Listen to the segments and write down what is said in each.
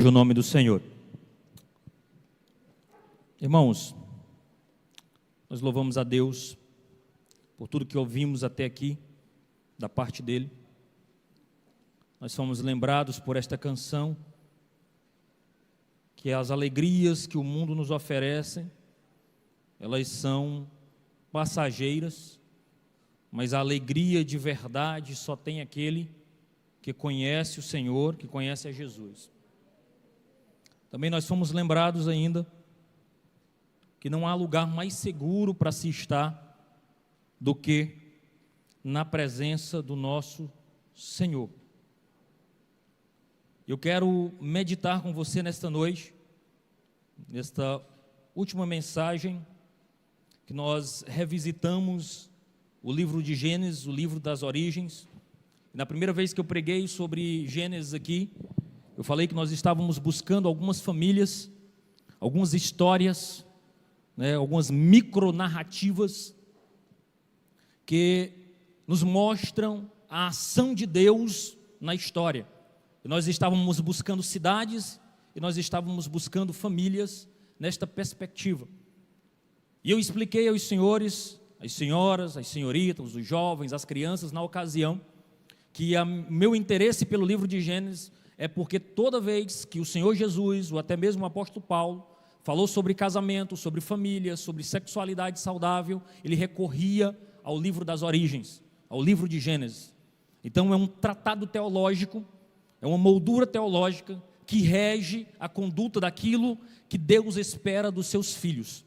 seja o nome do Senhor. Irmãos, nós louvamos a Deus por tudo que ouvimos até aqui, da parte dEle. Nós fomos lembrados por esta canção, que as alegrias que o mundo nos oferece, elas são passageiras, mas a alegria de verdade só tem aquele que conhece o Senhor, que conhece a Jesus. Também nós fomos lembrados ainda que não há lugar mais seguro para se estar do que na presença do nosso Senhor. Eu quero meditar com você nesta noite, nesta última mensagem, que nós revisitamos o livro de Gênesis, o livro das origens. Na primeira vez que eu preguei sobre Gênesis aqui, eu falei que nós estávamos buscando algumas famílias, algumas histórias, algumas micronarrativas que nos mostram a ação de Deus na história. E nós estávamos buscando cidades e nós estávamos buscando famílias nesta perspectiva. E eu expliquei aos senhores, às senhoras, às senhoritas, os jovens, as crianças na ocasião, que o meu interesse pelo livro de Gênesis é porque toda vez que o Senhor Jesus, ou até mesmo o apóstolo Paulo, falou sobre casamento, sobre família, sobre sexualidade saudável, ele recorria ao livro das origens, ao livro de Gênesis. Então é um tratado teológico, é uma moldura teológica que rege a conduta daquilo que Deus espera dos seus filhos.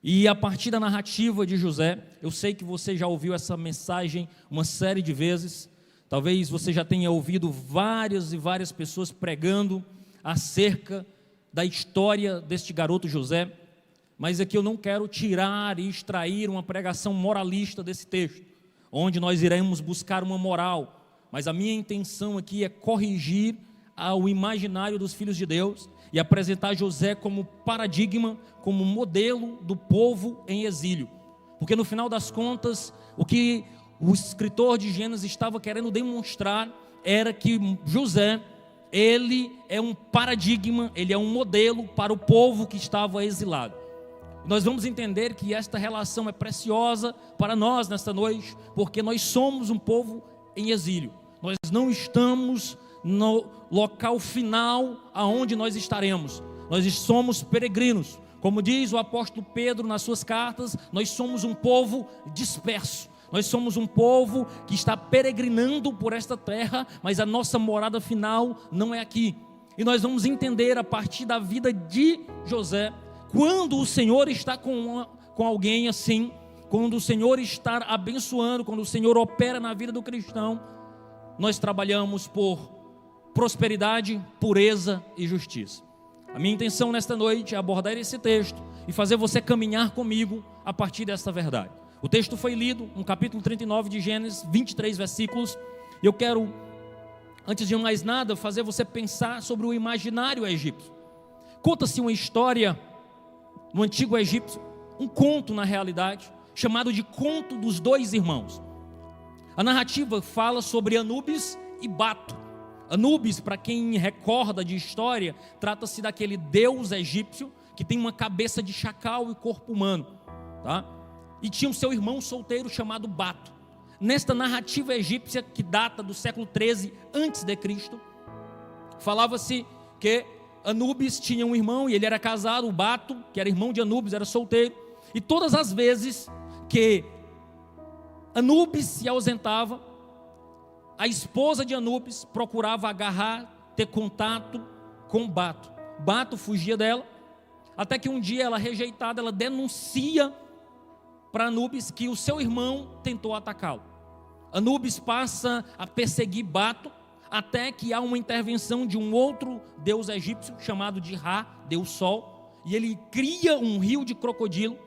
E a partir da narrativa de José, eu sei que você já ouviu essa mensagem uma série de vezes, talvez você já tenha ouvido várias e várias pessoas pregando acerca da história deste garoto José, mas aqui eu não quero tirar e extrair uma pregação moralista desse texto, onde nós iremos buscar uma moral, mas a minha intenção aqui é corrigir o imaginário dos filhos de Deus e apresentar José como paradigma, como modelo do povo em exílio, porque no final das contas, o que o escritor de Gênesis estava querendo demonstrar era que José, ele é um paradigma, ele é um modelo para o povo que estava exilado. Nós vamos entender que esta relação é preciosa para nós nesta noite, porque nós somos um povo em exílio. Nós não estamos no local final aonde nós estaremos. Nós somos peregrinos. Como diz o apóstolo Pedro nas suas cartas, nós somos um povo disperso. Nós somos um povo que está peregrinando por esta terra, mas a nossa morada final não é aqui. E nós vamos entender a partir da vida de José, quando o Senhor está com alguém assim, quando o Senhor está abençoando, quando o Senhor opera na vida do cristão, nós trabalhamos por prosperidade, pureza e justiça. A minha intenção nesta noite é abordar esse texto e fazer você caminhar comigo a partir desta verdade. O texto foi lido no capítulo 39 de Gênesis, 23 versículos. E eu quero, antes de mais nada, fazer você pensar sobre o imaginário egípcio. Conta-se uma história no antigo Egito, um conto na realidade, chamado de Conto dos Dois Irmãos. A narrativa fala sobre Anubis e Bato. Anubis, para quem recorda de história, trata-se daquele deus egípcio que tem uma cabeça de chacal e corpo humano, tá? E tinha um seu irmão solteiro chamado Bato. Nesta narrativa egípcia, que data do século 13 a.C., falava-se que Anubis tinha um irmão e ele era casado, o Bato, que era irmão de Anubis, era solteiro. E todas as vezes que Anubis se ausentava, a esposa de Anubis procurava agarrar, ter contato com Bato. Bato fugia dela, até que um dia ela, rejeitada, ela denuncia para Anubis que o seu irmão tentou atacá-lo. Anubis passa a perseguir Bato, até que há uma intervenção de um outro deus egípcio, chamado de Ra, Deus Sol, e ele cria um rio de crocodilo,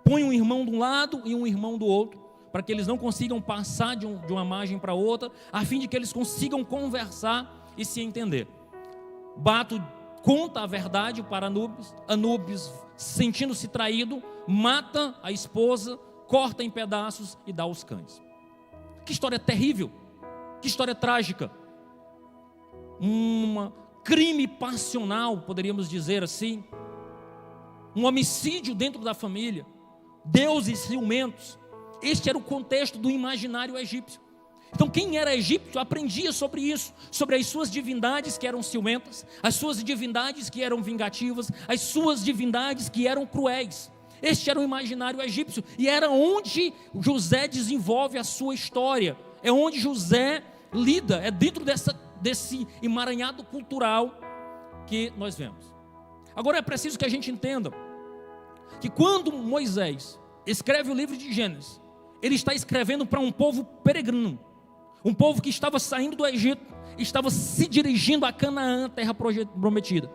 põe um irmão de um lado e um irmão do outro, para que eles não consigam passar de uma margem para outra, a fim de que eles consigam conversar e se entender. Bato conta a verdade para Anubis. Anubis, sentindo-se traído, mata a esposa, corta em pedaços e dá aos cães. Que história terrível, que história trágica. Uma crime passional, poderíamos dizer assim, um homicídio dentro da família, deuses ciumentos. Este era o contexto do imaginário egípcio. Então quem era egípcio aprendia sobre isso, sobre as suas divindades que eram ciumentas, as suas divindades que eram vingativas, as suas divindades que eram cruéis. Este era o imaginário egípcio, e era onde José desenvolve a sua história, é onde José lida, é dentro desse emaranhado cultural que nós vemos. Agora é preciso que a gente entenda que quando Moisés escreve o livro de Gênesis, ele está escrevendo para um povo peregrino, um povo que estava saindo do Egito, estava se dirigindo a Canaã, a terra prometida.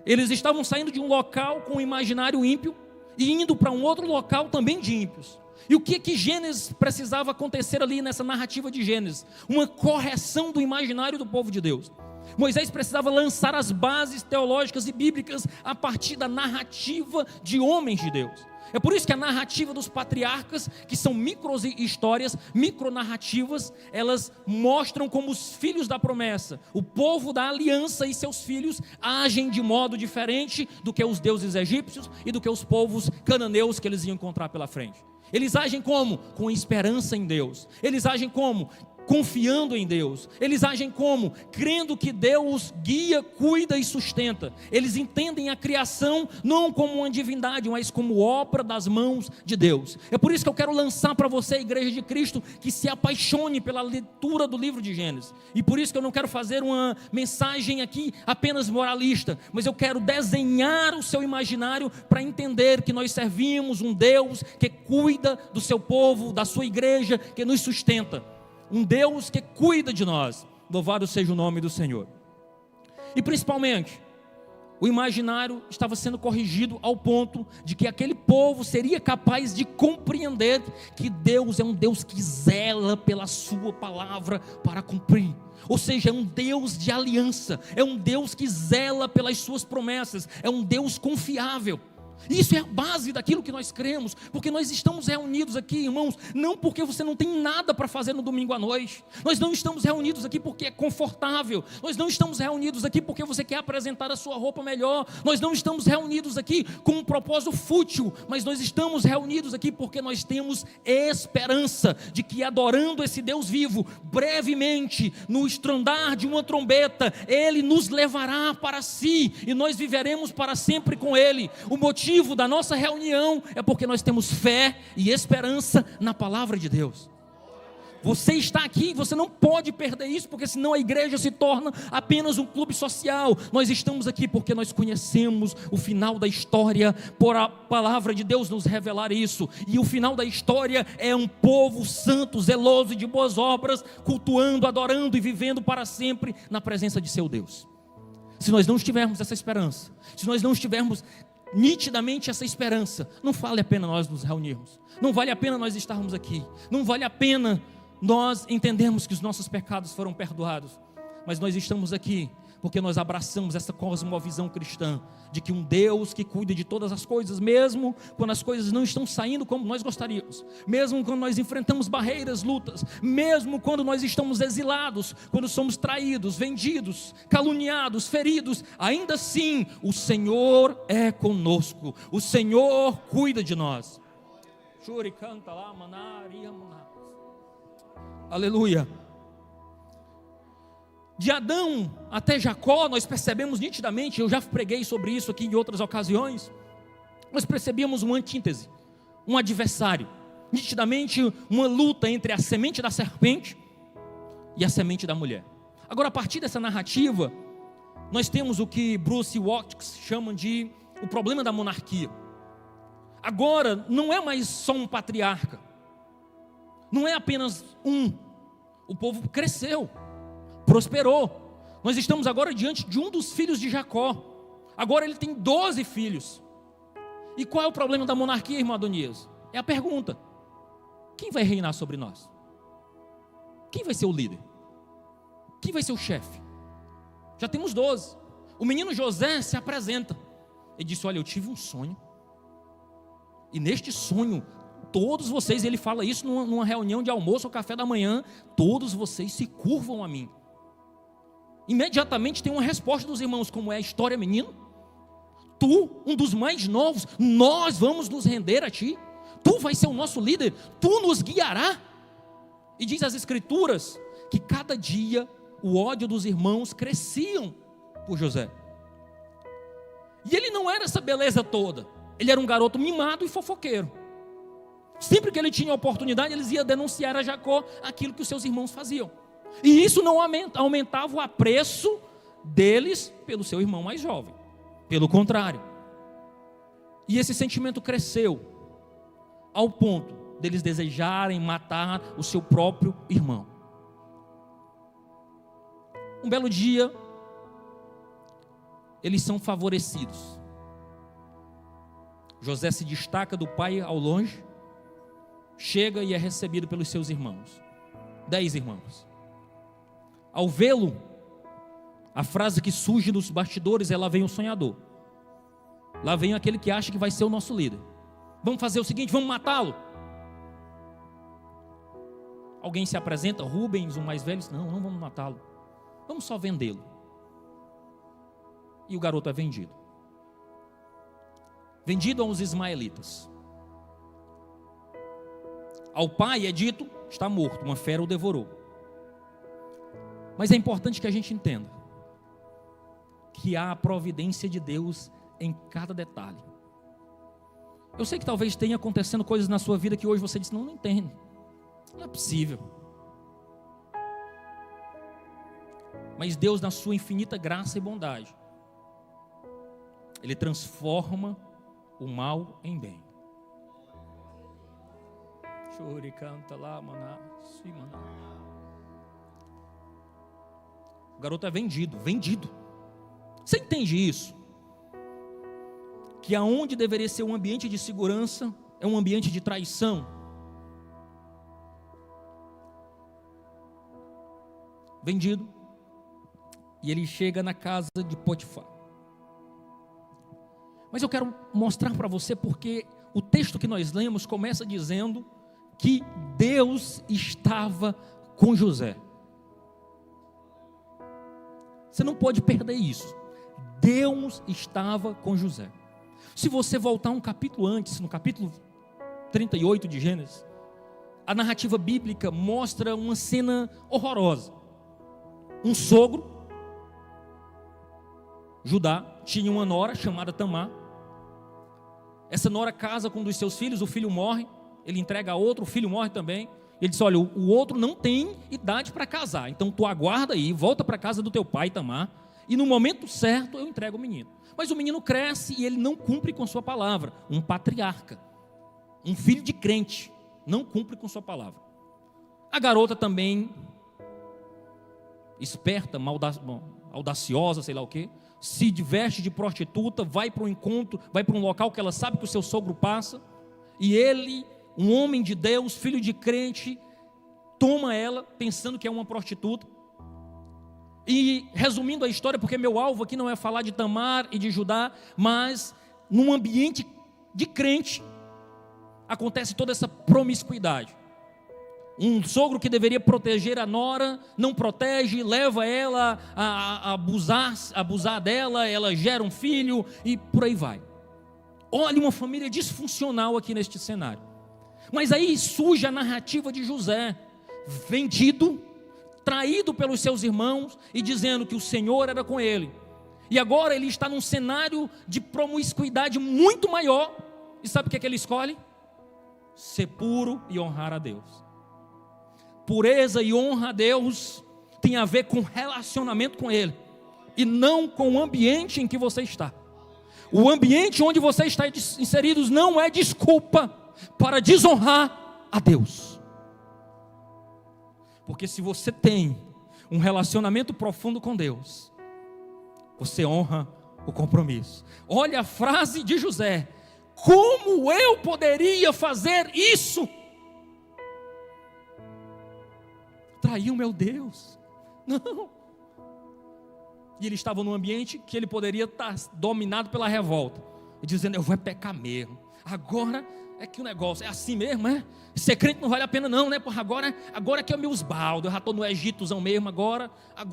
Eles estavam saindo de um local com um imaginário ímpio e indo para um outro local também de ímpios. E o que Gênesis precisava acontecer ali nessa narrativa de Gênesis? Uma correção do imaginário do povo de Deus. Moisés precisava lançar as bases teológicas e bíblicas a partir da narrativa de homens de Deus. É por isso que a narrativa dos patriarcas, que são micro-histórias, micronarrativas, elas mostram como os filhos da promessa, o povo da aliança e seus filhos agem de modo diferente do que os deuses egípcios e do que os povos cananeus que eles iam encontrar pela frente. Eles agem como? Com esperança em Deus. Eles agem como? Confiando em Deus. Eles agem como? Crendo que Deus guia, cuida e sustenta. Eles entendem a criação não como uma divindade, mas como obra das mãos de Deus. É por isso que eu quero lançar para você, a Igreja de Cristo, que se apaixone pela leitura do livro de Gênesis. E por isso que eu não quero fazer uma mensagem aqui apenas moralista, mas eu quero desenhar o seu imaginário para entender que nós servimos um Deus que cuida do seu povo, da sua igreja, que nos sustenta. Um Deus que cuida de nós. Louvado seja o nome do Senhor. E principalmente, o imaginário estava sendo corrigido ao ponto de que aquele povo seria capaz de compreender que Deus é um Deus que zela pela sua palavra para cumprir. Ou seja, é um Deus de aliança, é um Deus que zela pelas suas promessas, é um Deus confiável. Isso é a base daquilo que nós cremos, porque nós estamos reunidos aqui, irmãos, não porque você não tem nada para fazer no domingo à noite. Nós não estamos reunidos aqui porque é confortável. Nós não estamos reunidos aqui porque você quer apresentar a sua roupa melhor. Nós não estamos reunidos aqui com um propósito fútil, mas nós estamos reunidos aqui porque nós temos esperança de que, adorando esse Deus vivo, brevemente, no estrondar de uma trombeta, Ele nos levará para si e nós viveremos para sempre com Ele. O motivo da nossa reunião é porque nós temos fé e esperança na palavra de Deus. Você está aqui, você não pode perder isso, porque senão a igreja se torna apenas um clube social. Nós estamos aqui porque nós conhecemos o final da história, por a palavra de Deus nos revelar isso. E o final da história é um povo santo, zeloso e de boas obras, cultuando, adorando e vivendo para sempre na presença de seu Deus. Se nós não tivermos essa esperança, se nós não estivermos nitidamente essa esperança, não vale a pena nós nos reunirmos, não vale a pena nós estarmos aqui, não vale a pena nós entendermos que os nossos pecados foram perdoados, mas nós estamos aqui porque nós abraçamos essa cosmovisão cristã, de que um Deus que cuida de todas as coisas, mesmo quando as coisas não estão saindo como nós gostaríamos, mesmo quando nós enfrentamos barreiras, lutas, mesmo quando nós estamos exilados, quando somos traídos, vendidos, caluniados, feridos, ainda assim o Senhor é conosco, o Senhor cuida de nós. Aleluia. De Adão até Jacó, nós percebemos nitidamente, eu já preguei sobre isso aqui em outras ocasiões, nós percebíamos uma antítese, um adversário, nitidamente uma luta entre a semente da serpente e a semente da mulher. Agora, a partir dessa narrativa, nós temos o que Bruce Watts chama de o problema da monarquia. Agora, não é mais só um patriarca, não é apenas um, o povo cresceu, prosperou. Nós estamos agora diante de um dos filhos de Jacó. Agora ele tem 12 filhos. E qual é o problema da monarquia, irmão Adonias? É a pergunta: quem vai reinar sobre nós? Quem vai ser o líder? Quem vai ser o chefe? Já temos 12. O menino José se apresenta e disse: olha, eu tive um sonho, e neste sonho todos vocês, ele fala isso numa reunião de almoço ou café da manhã, todos vocês se curvam a mim. imediatamente tem uma resposta dos irmãos: como é a história, menino? Tu, um dos mais novos, nós vamos nos render a ti. Tu vais ser o nosso líder, tu nos guiará. E diz as escrituras que cada dia o ódio dos irmãos cresciam por José. E ele não era essa beleza toda, ele era um garoto mimado e fofoqueiro. Sempre que ele tinha oportunidade, eles iam denunciar a Jacó aquilo que os seus irmãos faziam. E isso não aumentava o apreço deles pelo seu irmão mais jovem. Pelo contrário. E esse sentimento cresceu ao ponto deles desejarem matar o seu próprio irmão. Um belo dia, eles são favorecidos. José se destaca do pai ao longe, chega e é recebido pelos seus irmãos, 10 irmãos. Ao vê-lo, a frase que surge dos bastidores é: lá vem o sonhador, lá vem aquele que acha que vai ser o nosso líder. Vamos fazer o seguinte, vamos matá-lo. Alguém se apresenta, Rubens, o mais velho, diz: não vamos matá-lo, vamos só vendê-lo. E o garoto é vendido aos ismaelitas. Ao pai é dito: está morto, uma fera o devorou. Mas é importante que a gente entenda que há a providência de Deus em cada detalhe. Eu sei que talvez tenha acontecendo coisas na sua vida que hoje você diz: não entendo, não é possível. Mas Deus, na sua infinita graça e bondade, Ele transforma o mal em bem. Chore, canta lá, maná. O garoto é vendido. Você entende isso? Que aonde deveria ser um ambiente de segurança, é um ambiente de traição. Vendido. E ele chega na casa de Potifar. Mas eu quero mostrar para você porque o texto que nós lemos começa dizendo que Deus estava com José. Você não pode perder isso. Deus estava com José. Se você voltar um capítulo antes, no capítulo 38 de Gênesis, a narrativa bíblica mostra uma cena horrorosa. Um sogro, Judá, tinha uma nora chamada Tamar. Essa nora casa com um dos seus filhos, o filho morre, ele entrega a outro, o filho morre também. Ele diz: olha, o outro não tem idade para casar, então tu aguarda aí, volta para a casa do teu pai, Tamar, e no momento certo eu entrego o menino. Mas o menino cresce e ele não cumpre com sua palavra. Um patriarca, um filho de crente, não cumpre com sua palavra. A garota também, esperta, audaciosa, sei lá o quê, se diverte de prostituta, vai para um encontro, vai para um local que ela sabe que o seu sogro passa, e ele, um homem de Deus, filho de crente, toma ela pensando que é uma prostituta. E resumindo a história, porque meu alvo aqui não é falar de Tamar e de Judá, mas num ambiente de crente acontece toda essa promiscuidade. Um sogro que deveria proteger a nora, não protege, leva ela a abusar dela, ela gera um filho e por aí vai. Olha, uma família disfuncional aqui neste cenário. Mas aí surge a narrativa de José, vendido, traído pelos seus irmãos e dizendo que o Senhor era com ele. E agora ele está num cenário de promiscuidade muito maior. E sabe o que é que ele escolhe? Ser puro e honrar a Deus. Pureza e honra a Deus tem a ver com relacionamento com Ele e não com o ambiente em que você está. O ambiente onde você está inserido não é desculpa para desonrar a Deus. Porque se você tem um relacionamento profundo com Deus, você honra o compromisso. Olha a frase de José: como eu poderia fazer isso? Trair o meu Deus? Não. E ele estava num ambiente que ele poderia estar dominado pela revolta, e dizendo: eu vou pecar mesmo. agora é que o negócio é assim mesmo, é? Ser crente não vale a pena não, né? Porra, agora é que eu me esbaldo, eu já estou no Egitozão mesmo, agora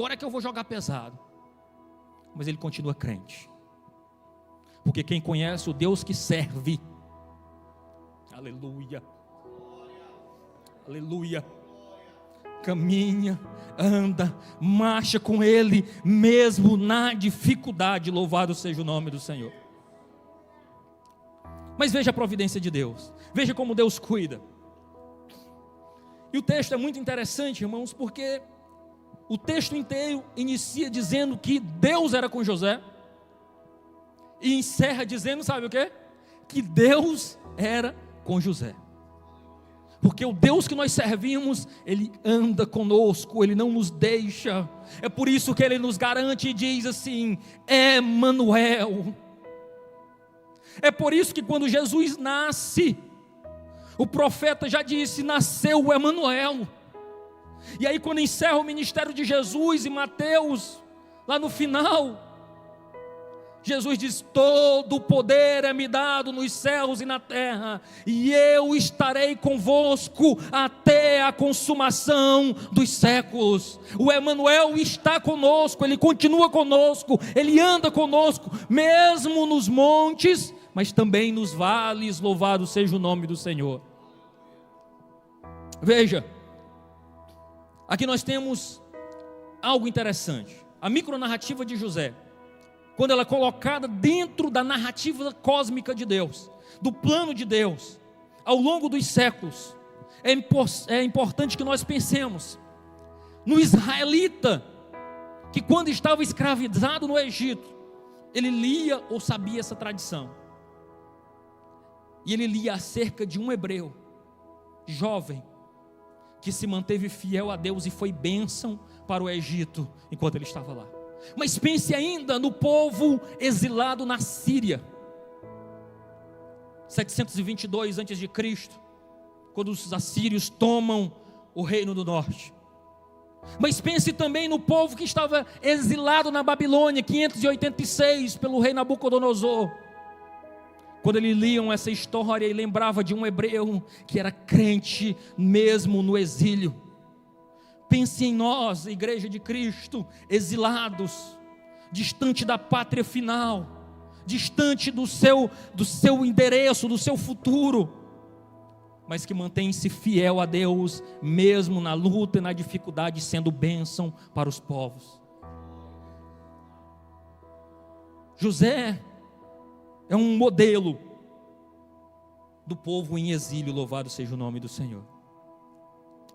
é que eu vou jogar pesado. Mas ele continua crente, porque quem conhece o Deus que serve, aleluia, aleluia, caminha, anda, marcha com Ele, mesmo na dificuldade. Louvado seja o nome do Senhor. Mas veja a providência de Deus, veja como Deus cuida. E o texto é muito interessante, irmãos, porque o texto inteiro inicia dizendo que Deus era com José, e encerra dizendo, sabe o quê? Que Deus era com José. Porque o Deus que nós servimos, Ele anda conosco, Ele não nos deixa. É por isso que Ele nos garante e diz assim: Emanuel. É por isso que quando Jesus nasce, o profeta já disse: nasceu o Emanuel. E aí quando encerra o ministério de Jesus, em Mateus, lá no final, Jesus diz: todo o poder é me dado nos céus e na terra, e eu estarei convosco até a consumação dos séculos. O Emanuel está conosco, Ele continua conosco, Ele anda conosco, mesmo nos montes, mas também nos vales. Louvado seja o nome do Senhor. Veja, aqui nós temos algo interessante. A micronarrativa de José, quando ela é colocada dentro da narrativa cósmica de Deus, do plano de Deus, ao longo dos séculos, é importante que nós pensemos no israelita, que quando estava escravizado no Egito, ele lia ou sabia essa tradição, e ele lia acerca de um hebreu, jovem, que se manteve fiel a Deus e foi bênção para o Egito, enquanto ele estava lá. Mas pense ainda no povo exilado na Síria, 722 a.C., quando os assírios tomam o reino do norte. Mas pense também no povo que estava exilado na Babilônia, 586, pelo rei Nabucodonosor. Quando eles liam essa história e lembrava de um hebreu que era crente mesmo no exílio. Pense em nós, Igreja de Cristo, exilados, distante da pátria final, distante do seu endereço, do seu futuro, mas que mantém-se fiel a Deus, mesmo na luta e na dificuldade, sendo bênção para os povos. José é um modelo do povo em exílio. Louvado seja o nome do Senhor.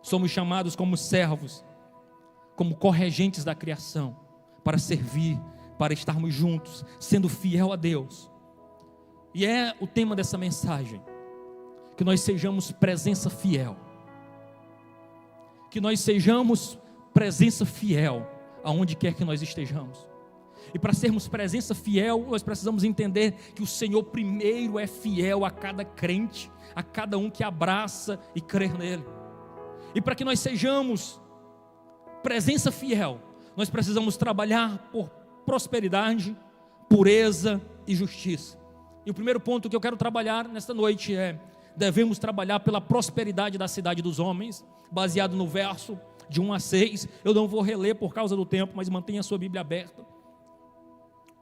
Somos chamados como servos, como corregentes da criação, para servir, para estarmos juntos, sendo fiel a Deus. E é o tema dessa mensagem, que nós sejamos presença fiel, que nós sejamos presença fiel, aonde quer que nós estejamos. E para sermos presença fiel, nós precisamos entender que o Senhor primeiro é fiel a cada crente, a cada um que abraça e crê nele. E para que nós sejamos presença fiel, nós precisamos trabalhar por prosperidade, pureza e justiça. E o primeiro ponto que eu quero trabalhar nesta noite é: devemos trabalhar pela prosperidade da cidade dos homens, baseado no verso de 1 a 6. Eu não vou reler por causa do tempo, mas mantenha a sua Bíblia aberta.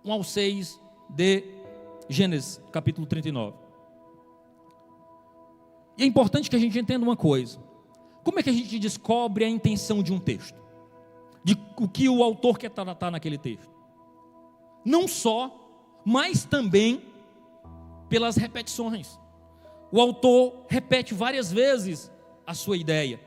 1 ao 6 de Gênesis, capítulo 39. E é importante que a gente entenda uma coisa: como é que a gente descobre a intenção de um texto? De o que o autor quer tratar naquele texto? Não só, mas também pelas repetições. O autor repete várias vezes a sua ideia.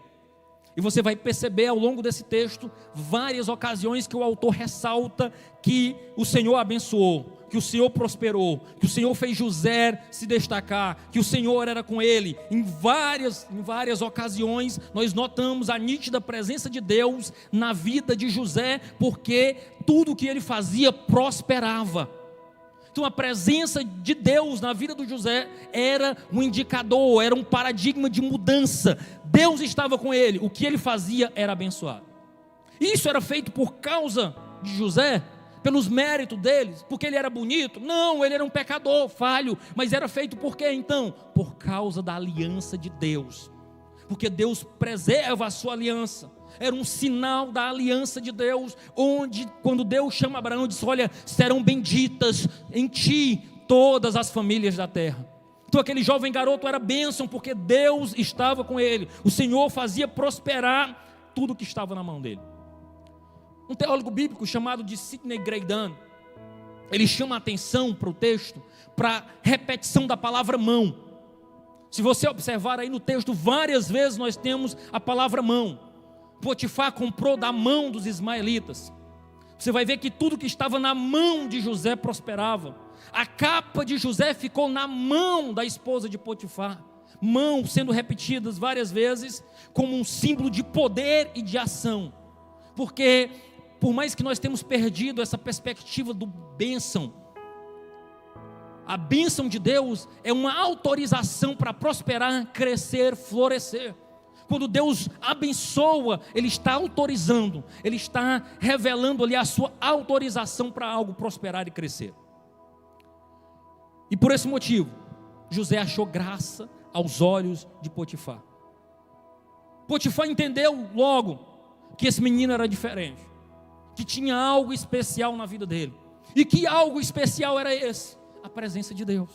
E você vai perceber ao longo desse texto várias ocasiões que o autor ressalta que o Senhor abençoou, que o Senhor prosperou, que o Senhor fez José se destacar, que o Senhor era com ele. Em várias ocasiões nós notamos a nítida presença de Deus na vida de José, porque tudo que ele fazia prosperava. Então a presença de Deus na vida do José era um indicador, era um paradigma de mudança. Deus estava com ele, o que ele fazia era abençoado. Isso era feito por causa de José, pelos méritos deles, porque ele era bonito. Não, ele era um pecador, falho. Mas era feito por quê então? Por causa da aliança de Deus. Porque Deus preserva a sua aliança. Era um sinal da aliança de Deus, onde quando Deus chama Abraão, diz: olha, serão benditas em ti todas as famílias da terra. Então aquele jovem garoto era bênção, porque Deus estava com ele. O Senhor fazia prosperar tudo que estava na mão dele. Um teólogo bíblico chamado de Sidney Graydon, ele chama a atenção para o texto, para a repetição da palavra mão. Se você observar aí no texto, várias vezes nós temos a palavra mão. Potifar comprou da mão dos ismaelitas. Você vai ver que tudo que estava na mão de José prosperava. A capa de José ficou na mão da esposa de Potifar. Mão sendo repetidas várias vezes como um símbolo de poder e de ação. Porque por mais que nós tenhamos perdido essa perspectiva do bênção, a bênção de Deus é uma autorização para prosperar, crescer, florescer. Quando Deus abençoa, Ele está autorizando, Ele está revelando ali a sua autorização para algo prosperar e crescer. E por esse motivo, José achou graça aos olhos de Potifar. Potifar entendeu logo que esse menino era diferente, que tinha algo especial na vida dele. E que algo especial era esse? A presença de Deus.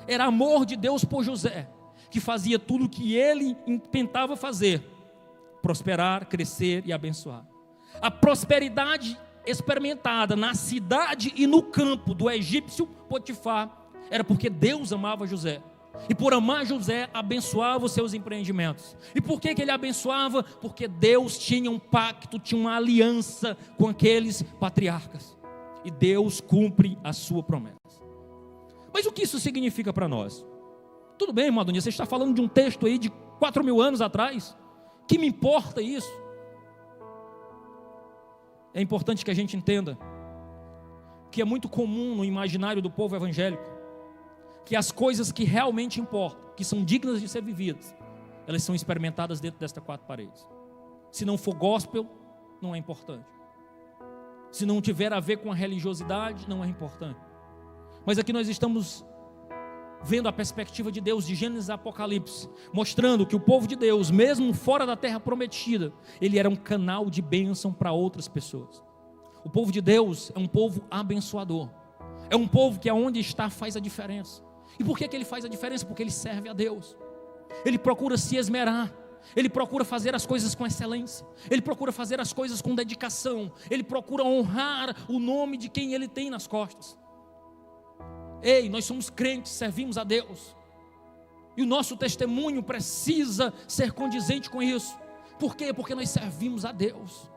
Era amor de Deus por José, que fazia tudo o que ele tentava fazer: prosperar, crescer e abençoar. A prosperidade experimentada na cidade e no campo do egípcio Potifar era porque Deus amava José. E por amar José, abençoava os seus empreendimentos. E por que ele abençoava? Porque Deus tinha um pacto, tinha uma aliança com aqueles patriarcas. E Deus cumpre a sua promessa. Mas o que isso significa para nós? Tudo bem, irmão Adonis, você está falando de um texto aí de 4.000 anos atrás. Que me importa isso? É importante que a gente entenda que é muito comum no imaginário do povo evangélico que as coisas que realmente importam, que são dignas de ser vividas, elas são experimentadas dentro destas 4 paredes. Se não for gospel, não é importante. Se não tiver a ver com a religiosidade, não é importante. Mas aqui nós estamos vendo a perspectiva de Deus, de Gênesis a Apocalipse, mostrando que o povo de Deus, mesmo fora da terra prometida, ele era um canal de bênção para outras pessoas. O povo de Deus é um povo abençoador. É um povo que aonde está faz a diferença. E por que ele faz a diferença? Porque ele serve a Deus. Ele procura se esmerar. Ele procura fazer as coisas com excelência. Ele procura fazer as coisas com dedicação. Ele procura honrar o nome de quem ele tem nas costas. Ei, nós somos crentes, servimos a Deus. E o nosso testemunho precisa ser condizente com isso. Por quê? Porque nós servimos a Deus.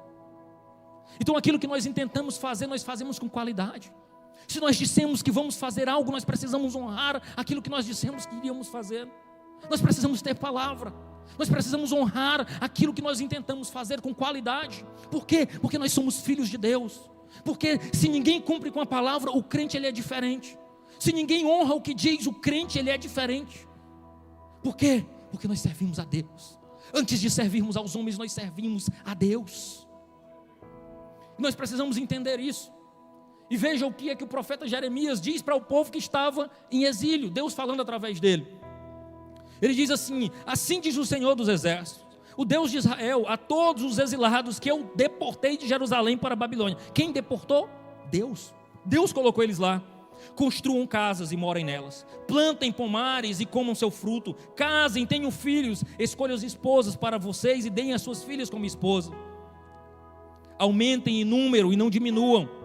Então aquilo que nós intentamos fazer, nós fazemos com qualidade. Se nós dissemos que vamos fazer algo, nós precisamos honrar aquilo que nós dissemos que iríamos fazer. Nós precisamos ter palavra. Nós precisamos honrar aquilo que nós intentamos fazer com qualidade. Por quê? Porque nós somos filhos de Deus. Porque se ninguém cumpre com a palavra, o crente ele é diferente. Se ninguém honra o que diz, o crente ele é diferente. Por quê? Porque nós servimos a Deus. Antes de servirmos aos homens, nós servimos a Deus. Nós precisamos entender isso. E veja o que é que o profeta Jeremias diz para o povo que estava em exílio. Deus falando através dele. Ele diz assim: assim diz o Senhor dos Exércitos, o Deus de Israel, a todos os exilados que eu deportei de Jerusalém para a Babilônia. Quem deportou? Deus. Deus colocou eles lá. Construam casas e morem nelas. Plantem pomares e comam seu fruto. Casem, tenham filhos. Escolham as esposas para vocês e deem as suas filhas como esposa. Aumentem em número e não diminuam.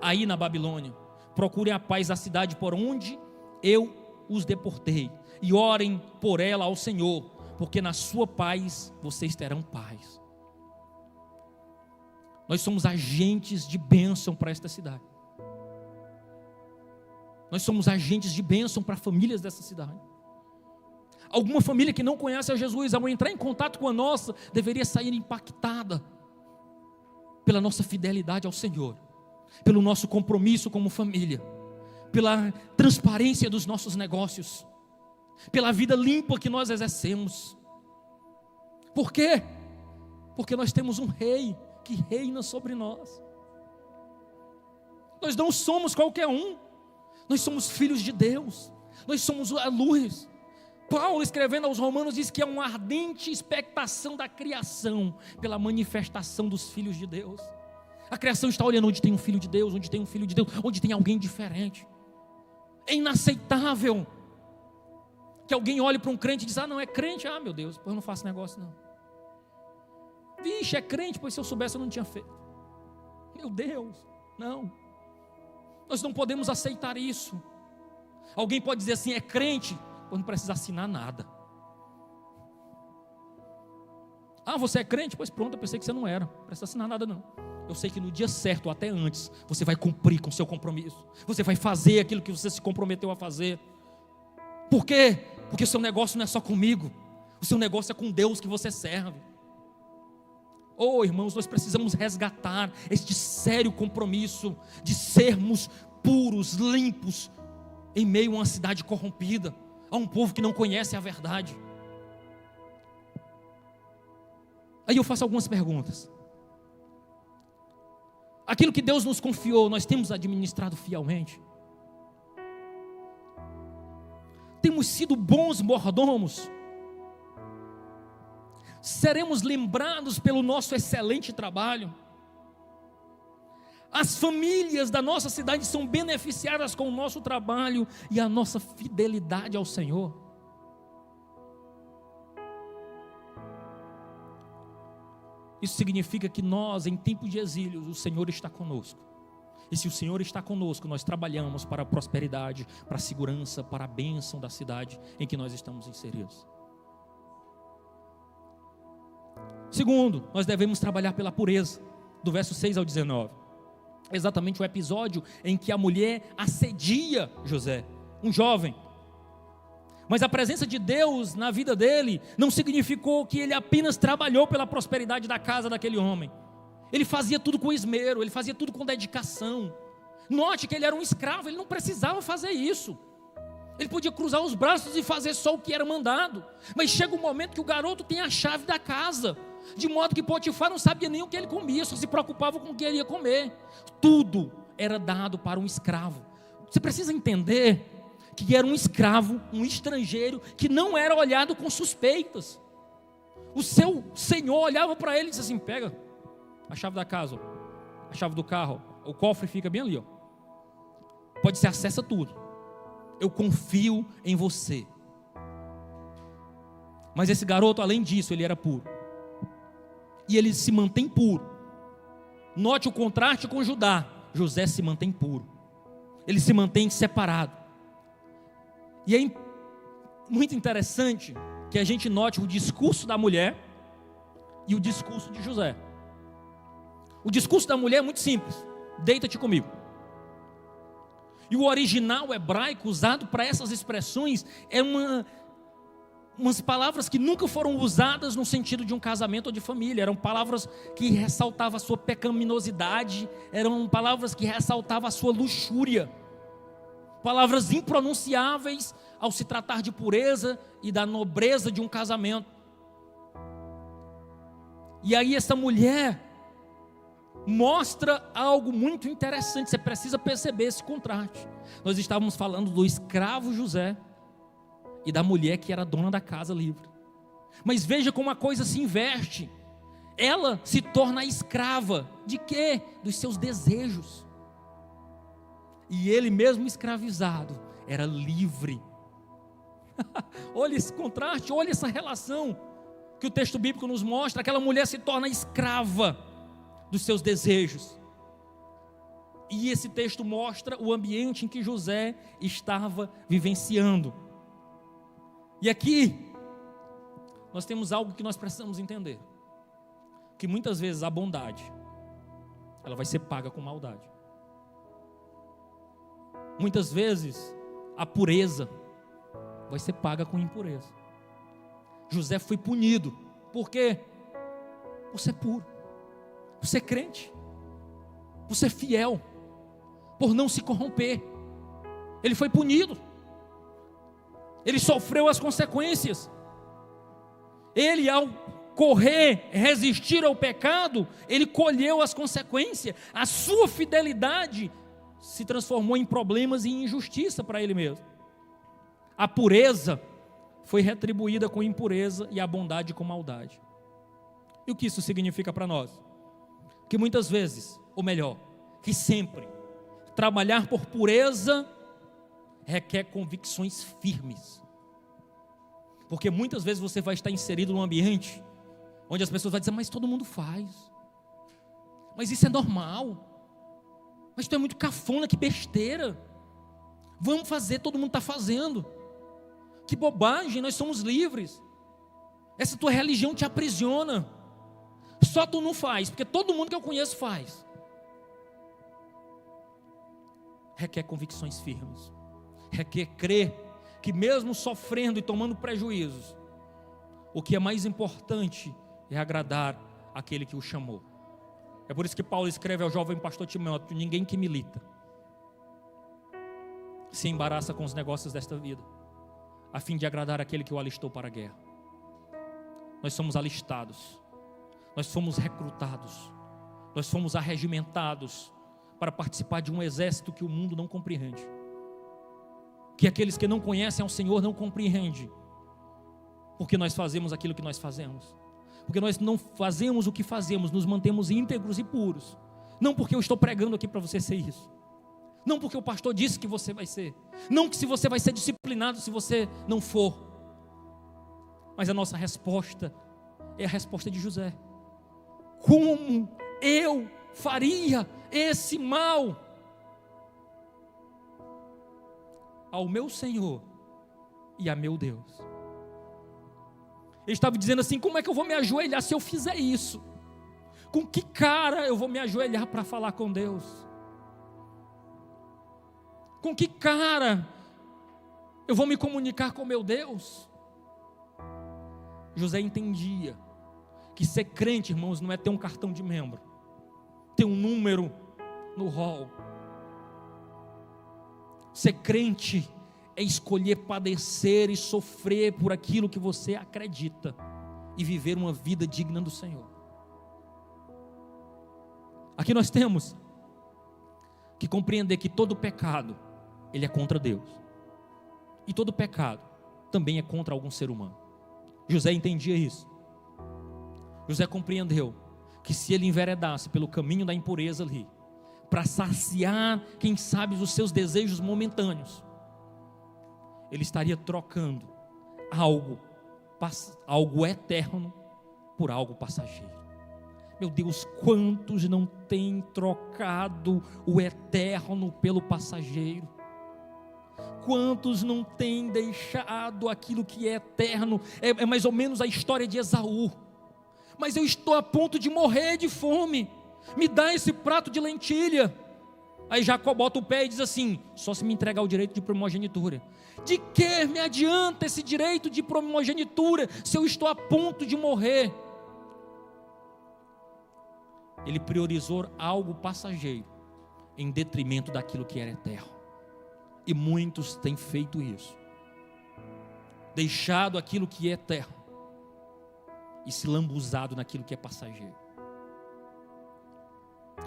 Aí na Babilônia, procurem a paz da cidade por onde eu os deportei. E orem por ela ao Senhor, porque na sua paz vocês terão paz. Nós somos agentes de bênção para esta cidade. Nós somos agentes de bênção para famílias dessa cidade. Alguma família que não conhece a Jesus, ao entrar em contato com a nossa, deveria sair impactada pela nossa fidelidade ao Senhor, pelo nosso compromisso como família, pela transparência dos nossos negócios, pela vida limpa que nós exercemos. Por quê? Porque nós temos um rei que reina sobre nós. Nós não somos qualquer um. Nós somos filhos de Deus. Nós somos a luz. Paulo, escrevendo aos Romanos, diz que é uma ardente expectação da criação pela manifestação dos filhos de Deus. A criação está olhando onde tem um filho de Deus, onde tem um filho de Deus, onde tem alguém diferente. É inaceitável que alguém olhe para um crente e diz: ah, não, é crente, ah, meu Deus, pois eu não faço negócio não. Vixe, é crente, pois se eu soubesse eu não tinha feito. Meu Deus, não. Nós não podemos aceitar isso. Alguém pode dizer assim: é crente, pois não precisa assinar nada. Ah, você é crente? Pois pronto, eu pensei que você não era, não precisa assinar nada não. Eu sei que no dia certo, ou até antes, você vai cumprir com o seu compromisso. Você vai fazer aquilo que você se comprometeu a fazer. Por quê? Porque o seu negócio não é só comigo. O seu negócio é com Deus que você serve. Oh, irmãos, nós precisamos resgatar este sério compromisso de sermos puros, limpos, em meio a uma cidade corrompida, a um povo que não conhece a verdade. Aí eu faço algumas perguntas. Aquilo que Deus nos confiou, nós temos administrado fielmente? Temos sido bons mordomos? Seremos lembrados pelo nosso excelente trabalho? As famílias da nossa cidade são beneficiadas com o nosso trabalho e a nossa fidelidade ao Senhor? Isso significa que nós, em tempo de exílio, o Senhor está conosco. E se o Senhor está conosco, nós trabalhamos para a prosperidade, para a segurança, para a bênção da cidade em que nós estamos inseridos. Segundo, nós devemos trabalhar pela pureza, do verso 6 ao 19. Exatamente o episódio em que a mulher assedia José, um jovem. Mas a presença de Deus na vida dele não significou que ele apenas trabalhou pela prosperidade da casa daquele homem. Ele fazia tudo com esmero, ele fazia tudo com dedicação. Note que ele era um escravo, ele não precisava fazer isso. Ele podia cruzar os braços e fazer só o que era mandado. Mas chega um momento que o garoto tem a chave da casa, de modo que Potifar não sabia nem o que ele comia, só se preocupava com o que ele ia comer. Tudo era dado para um escravo. Você precisa entender que era um escravo, um estrangeiro, que não era olhado com suspeitas. O seu senhor olhava para ele e disse assim: pega a chave da casa, a chave do carro, o cofre fica bem ali, ó. Pode ser, acessa tudo. Eu confio em você. Mas esse garoto, além disso, ele era puro. E ele se mantém puro. Note o contraste com Judá. José se mantém puro. Ele se mantém separado. E é muito interessante que a gente note o discurso da mulher e o discurso de José. O discurso da mulher é muito simples: deita-te comigo. E o original hebraico usado para essas expressões é umas palavras que nunca foram usadas no sentido de um casamento ou de família. Eram palavras que ressaltavam a sua pecaminosidade, eram palavras que ressaltavam a sua luxúria. Palavras impronunciáveis ao se tratar de pureza e da nobreza de um casamento. E aí essa mulher mostra algo muito interessante. Você precisa perceber esse contraste. Nós estávamos falando do escravo José e da mulher que era dona da casa livre. Mas veja como a coisa se inverte. Ela se torna escrava de quê? Dos seus desejos. E ele mesmo escravizado era livre. Olha esse contraste, olha essa relação que o texto bíblico nos mostra. Aquela mulher se torna escrava dos seus desejos. E esse texto mostra o ambiente em que José estava vivenciando. E aqui nós temos algo que nós precisamos entender: que muitas vezes a bondade, ela vai ser paga com maldade. Muitas vezes a pureza vai ser paga com impureza. José foi punido. Por quê? Por ser puro, por ser crente, por ser fiel, por não se corromper. Ele foi punido. Ele sofreu as consequências. Ele, ao correr, resistir ao pecado, ele colheu as consequências. A sua fidelidade se transformou em problemas e injustiça para ele mesmo. A pureza foi retribuída com impureza e a bondade com maldade. E o que isso significa para nós? Que muitas vezes, ou melhor, que sempre, trabalhar por pureza requer convicções firmes. Porque muitas vezes você vai estar inserido num ambiente onde as pessoas vão dizer, mas todo mundo faz. Mas isso é normal. Mas tu é muito cafona, que besteira. Vamos fazer, todo mundo está fazendo. Que bobagem, nós somos livres. Essa tua religião te aprisiona. Só tu não faz, porque todo mundo que eu conheço faz. Requer convicções firmes. Requer crer que mesmo sofrendo e tomando prejuízos, o que é mais importante é agradar aquele que o chamou. É por isso que Paulo escreve ao jovem pastor Timóteo: ninguém que milita se embaraça com os negócios desta vida, a fim de agradar aquele que o alistou para a guerra. Nós somos alistados, nós fomos recrutados, nós fomos arregimentados para participar de um exército que o mundo não compreende, que aqueles que não conhecem ao Senhor não compreendem, porque nós fazemos aquilo que nós fazemos, porque nós não fazemos o que fazemos, nos mantemos íntegros e puros, não porque eu estou pregando aqui para você ser isso, não porque o pastor disse que você vai ser, não que se você vai ser disciplinado se você não for, mas a nossa resposta é a resposta de José: como eu faria esse mal ao meu Senhor e a meu Deus? Ele estava dizendo assim: como é que eu vou me ajoelhar se eu fizer isso? Com que cara eu vou me ajoelhar para falar com Deus? Com que cara eu vou me comunicar com meu Deus? José entendia que ser crente, irmãos, não é ter um cartão de membro, ter um número no hall. Ser crente é escolher padecer e sofrer por aquilo que você acredita e viver uma vida digna do Senhor. Aqui nós temos que compreender que todo pecado, ele é contra Deus, e todo pecado também é contra algum ser humano. José entendia isso. José compreendeu que se ele enveredasse pelo caminho da impureza ali, para saciar, quem sabe, os seus desejos momentâneos, ele estaria trocando algo eterno por algo passageiro. Meu Deus, quantos não têm trocado o eterno pelo passageiro? Quantos não têm deixado aquilo que é eterno? É mais ou menos a história de Esaú. Mas eu estou a ponto de morrer de fome, me dá esse prato de lentilha. Aí Jacó bota o pé e diz assim: só se me entregar o direito de primogenitura. De que me adianta esse direito de primogenitura se eu estou a ponto de morrer? Ele priorizou algo passageiro em detrimento daquilo que era eterno. E muitos têm feito isso, deixado aquilo que é eterno e se lambuzado naquilo que é passageiro.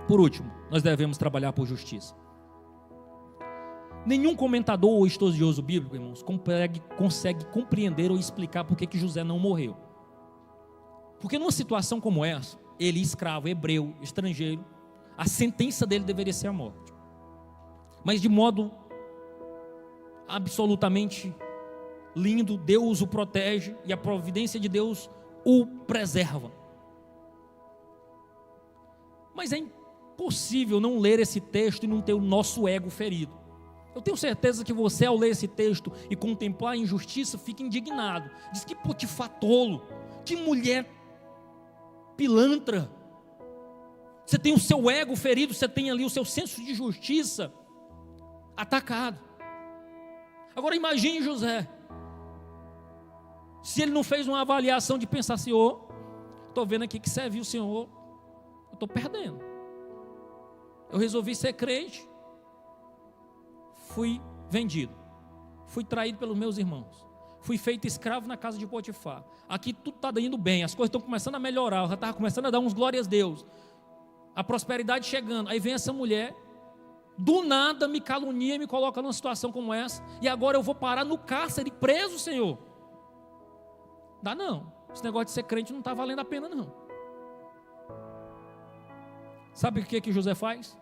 Por último, nós devemos trabalhar por justiça. Nenhum comentador ou estudioso bíblico, irmãos, consegue compreender ou explicar por que José não morreu. Porque numa situação como essa, ele, escravo, hebreu, estrangeiro, a sentença dele deveria ser a morte. Mas de modo absolutamente lindo, Deus o protege e a providência de Deus o preserva. Mas é impossível não ler esse texto e não ter o nosso ego ferido. Eu tenho certeza que você, ao ler esse texto e contemplar a injustiça, fica indignado. Diz: que Potifar tolo, que mulher pilantra. Você tem o seu ego ferido, você tem ali o seu senso de justiça atacado. Agora imagine José, se ele não fez uma avaliação de pensar: Senhor, estou vendo aqui que serve o Senhor, eu estou perdendo. Eu resolvi ser crente, fui vendido, fui traído pelos meus irmãos, fui feito escravo na casa de Potifar. Aqui tudo está indo bem, as coisas estão começando a melhorar, eu já estava começando a dar uns glórias a Deus, a prosperidade chegando. Aí vem essa mulher, do nada me calunia e me coloca numa situação como essa, e agora eu vou parar no cárcere, preso, Senhor. Dá não, esse negócio de ser crente não está valendo a pena não. Sabe o que José faz?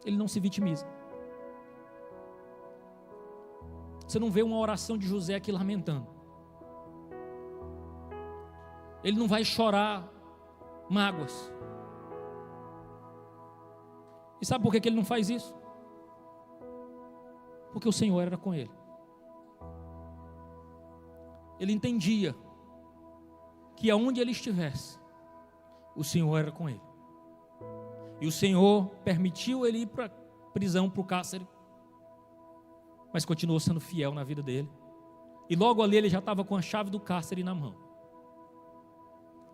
Ele não se vitimiza. Você não vê uma oração de José aqui lamentando. Ele não vai chorar mágoas. E sabe por que ele não faz isso? Porque o Senhor era com ele. Ele entendia que aonde ele estivesse, o Senhor era com ele. E o Senhor permitiu ele ir para a prisão, para o cárcere, mas continuou sendo fiel na vida dele. E logo ali ele já estava com a chave do cárcere na mão.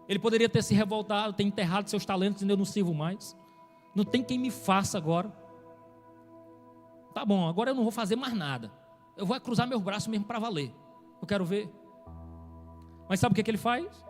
Ele poderia ter se revoltado, ter enterrado seus talentos, dizendo: eu não sirvo mais, não tem quem me faça agora. Tá bom, agora eu não vou fazer mais nada, eu vou cruzar meus braços mesmo para valer, eu quero ver. Mas sabe o que ele faz?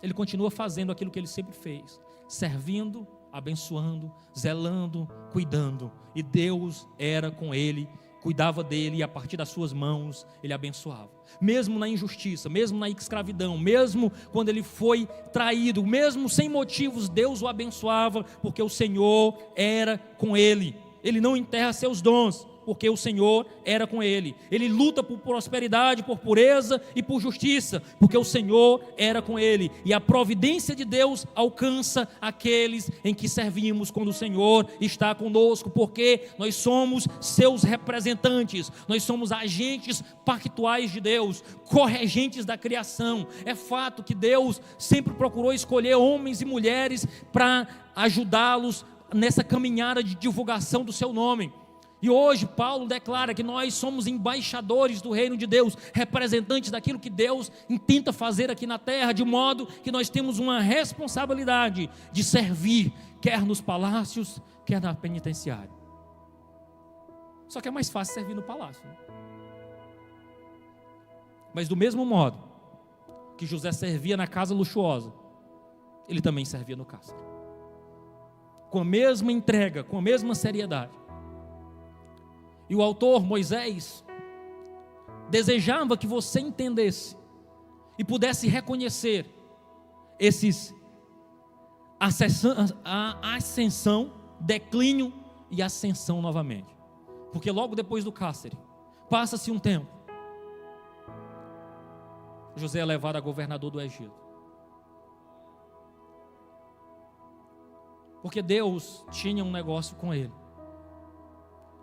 Ele continua fazendo aquilo que ele sempre fez, servindo, abençoando, zelando, cuidando. E Deus era com ele, cuidava dele, e a partir das suas mãos ele abençoava. Mesmo na injustiça, mesmo na escravidão, mesmo quando ele foi traído, mesmo sem motivos, Deus o abençoava, porque o Senhor era com ele. Ele não enterra seus dons, porque o Senhor era com ele. Ele luta por prosperidade, por pureza e por justiça, porque o Senhor era com ele. E a providência de Deus alcança aqueles em que servimos quando o Senhor está conosco, porque nós somos seus representantes, nós somos agentes pactuais de Deus, corregentes da criação. É fato que Deus sempre procurou escolher homens e mulheres para ajudá-los nessa caminhada de divulgação do seu nome. E hoje Paulo declara que nós somos embaixadores do reino de Deus, representantes daquilo que Deus intenta fazer aqui na terra, de modo que nós temos uma responsabilidade de servir, quer nos palácios, quer na penitenciária. Só que é mais fácil servir no palácio, né? Mas do mesmo modo que José servia na casa luxuosa, ele também servia no cárcere, com a mesma entrega, com a mesma seriedade. E o autor Moisés desejava que você entendesse e pudesse reconhecer a ascensão, declínio e ascensão novamente. Porque logo depois do cárcere, passa-se um tempo, José é levado a governador do Egito. Porque Deus tinha um negócio com ele.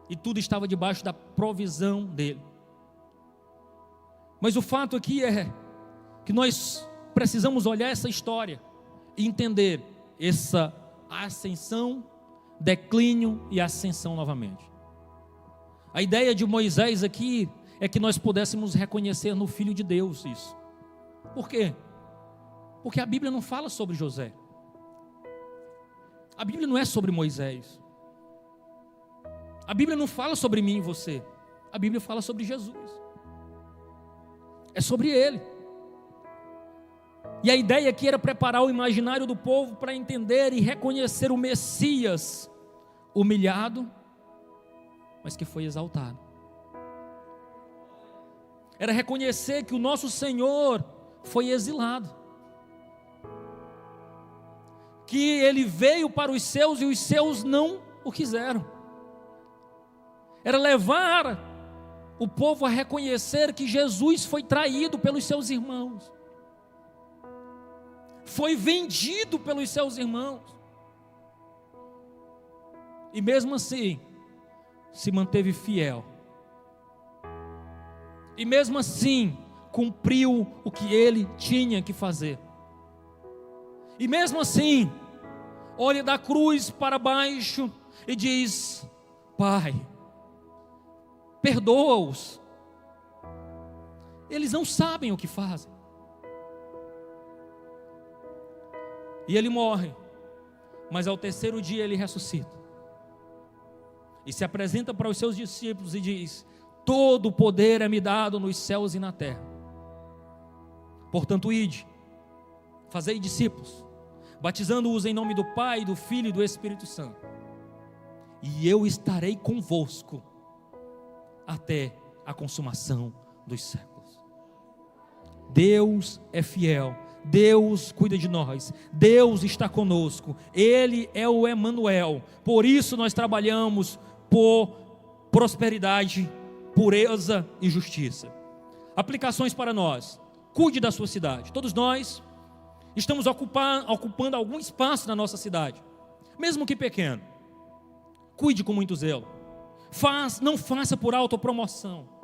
E tudo estava debaixo da provisão dele. Mas o fato aqui é que nós precisamos olhar essa história e entender essa ascensão, declínio e ascensão novamente. A ideia de Moisés aqui é que nós pudéssemos reconhecer no Filho de Deus isso. Por quê? Porque a Bíblia não fala sobre José. A Bíblia não é sobre Moisés. A Bíblia não fala sobre mim e você. A Bíblia fala sobre Jesus. É sobre Ele. E a ideia aqui era preparar o imaginário do povo para entender e reconhecer o Messias humilhado, mas que foi exaltado. Era reconhecer que o nosso Senhor foi exilado, que Ele veio para os seus e os seus não o quiseram. Era levar o povo a reconhecer que Jesus foi traído pelos seus irmãos, foi vendido pelos seus irmãos, e mesmo assim se manteve fiel, e mesmo assim cumpriu o que ele tinha que fazer, e mesmo assim olha da cruz para baixo e diz: Pai, perdoa-os, eles não sabem o que fazem. E ele morre, mas ao terceiro dia ele ressuscita, e se apresenta para os seus discípulos e diz: todo o poder é me dado nos céus e na terra, portanto ide, fazei discípulos, batizando-os em nome do Pai, do Filho e do Espírito Santo, e eu estarei convosco até a consumação dos séculos. Deus é fiel, Deus cuida de nós, Deus está conosco, Ele é o Emanuel. Por isso nós trabalhamos por prosperidade, pureza e justiça. Aplicações para nós: cuide da sua cidade. Todos nós estamos ocupando algum espaço na nossa cidade, mesmo que pequeno. Cuide com muito zelo. Não faça por autopromoção.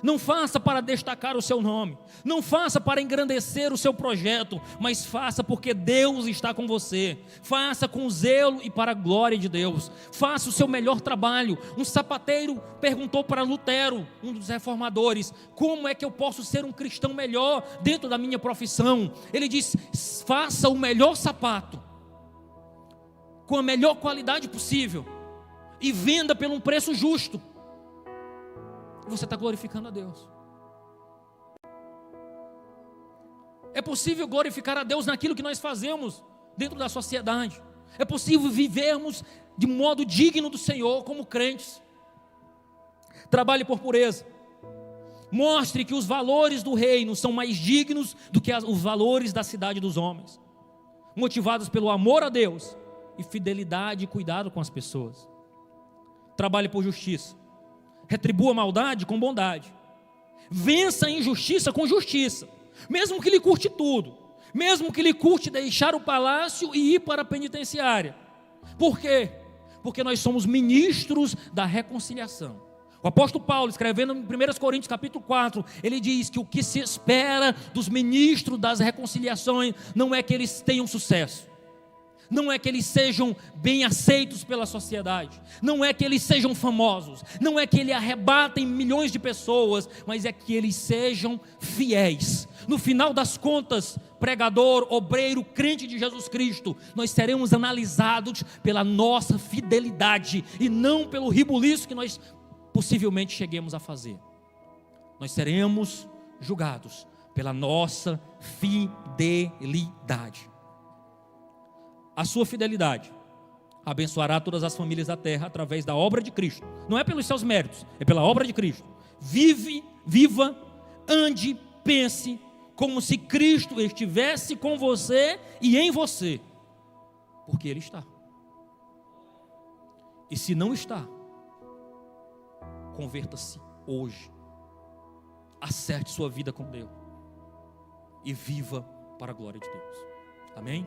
Não faça para destacar o seu nome. Não faça para engrandecer o seu projeto, mas faça porque Deus está com você. Faça com zelo e para a glória de Deus. Faça o seu melhor trabalho. Um sapateiro perguntou para Lutero, um dos reformadores: como é que eu posso ser um cristão melhor dentro da minha profissão? Ele disse: faça o melhor sapato, com a melhor qualidade possível, e venda por um preço justo. Você está glorificando a Deus. É possível glorificar a Deus naquilo que nós fazemos dentro da sociedade. É possível vivermos de modo digno do Senhor como crentes. Trabalhe por pureza. Mostre que os valores do reino são mais dignos do que os valores da cidade dos homens, motivados pelo amor a Deus e fidelidade e cuidado com as pessoas. Trabalhe por justiça. Retribua a maldade com bondade. Vença a injustiça com justiça, mesmo que lhe custe tudo, mesmo que lhe custe deixar o palácio e ir para a penitenciária. Por quê? Porque nós somos ministros da reconciliação. O apóstolo Paulo, escrevendo em 1 Coríntios capítulo 4, ele diz que o que se espera dos ministros das reconciliações não é que eles tenham sucesso, não é que eles sejam bem aceitos pela sociedade, não é que eles sejam famosos, não é que eles arrebatem milhões de pessoas, mas é que eles sejam fiéis. No final das contas, pregador, obreiro, crente de Jesus Cristo, nós seremos analisados pela nossa fidelidade e não pelo ribuliço que nós possivelmente cheguemos a fazer. Nós seremos julgados pela nossa fidelidade. A sua fidelidade abençoará todas as famílias da terra através da obra de Cristo. Não é pelos seus méritos, é pela obra de Cristo. Viva, ande, pense como se Cristo estivesse com você e em você, porque Ele está. E se não está, converta-se hoje. Acerte sua vida com Deus e viva para a glória de Deus. Amém?